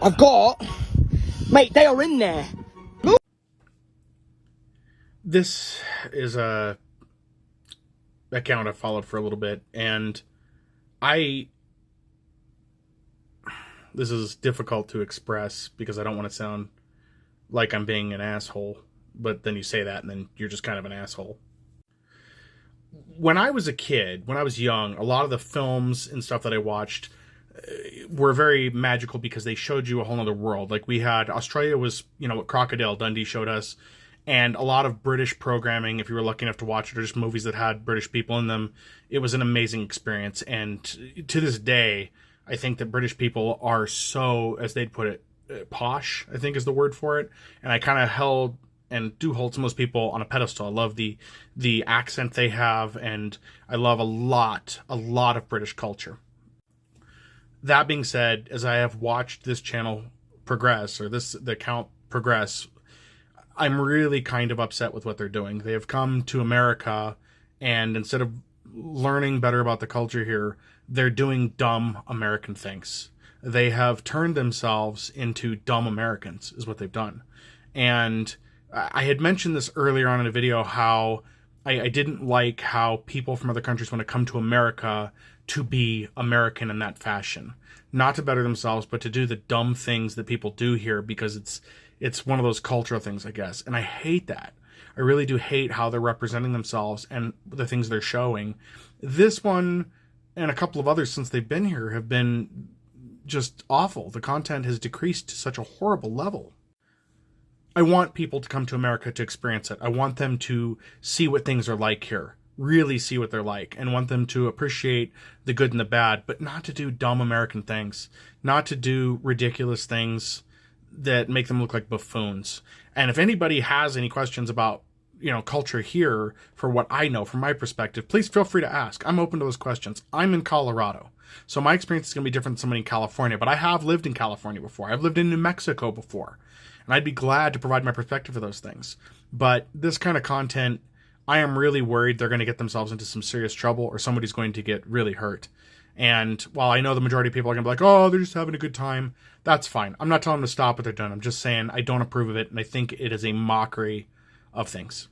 I've got... Mate, they are in there. Look. This is a account I followed for a little bit, and this is difficult to express because I don't want to sound like I'm being an asshole, but then you say that and then you're just kind of an asshole. When I was a kid, when I was young, a lot of the films and stuff that I watched were very magical because they showed you a whole other world. Like we had, Australia was, what Crocodile Dundee showed us, and a lot of British programming, if you were lucky enough to watch it, or just movies that had British people in them. It was an amazing experience. And to this day, I think that British people are so, as they'd put it, posh, I think is the word for it. And I kind of held and do hold some of those people on a pedestal. I love the accent they have, and I love a lot of British culture. That being said, as I have watched this channel progress, or the account progress, I'm really kind of upset with what they're doing. They have come to America, and instead of learning better about the culture here, they're doing dumb American things. They have turned themselves into dumb Americans, is what they've done. And I had mentioned this earlier on in a video, how I didn't like how people from other countries want to come to America to be American in that fashion. Not to better themselves, but to do the dumb things that people do here because it's one of those cultural things, I guess. And I hate that. I really do hate how they're representing themselves and the things they're showing. This one and a couple of others since they've been here have been just awful. The content has decreased to such a horrible level. I want people to come to America to experience it. I want them to see what things are like here. Really see what they're like, and want them to appreciate the good and the bad, but not to do dumb American things, not to do ridiculous things that make them look like buffoons. And if anybody has any questions about, culture here, for what I know, from my perspective, please feel free to ask. I'm open to those questions. I'm in Colorado, so my experience is going to be different than somebody in California, but I have lived in California before. I've lived in New Mexico before, and I'd be glad to provide my perspective for those things. But this kind of content, I am really worried they're going to get themselves into some serious trouble, or somebody's going to get really hurt. And while I know the majority of people are going to be like, oh, they're just having a good time, that's fine. I'm not telling them to stop what they're doing. I'm just saying I don't approve of it, and I think it is a mockery of things.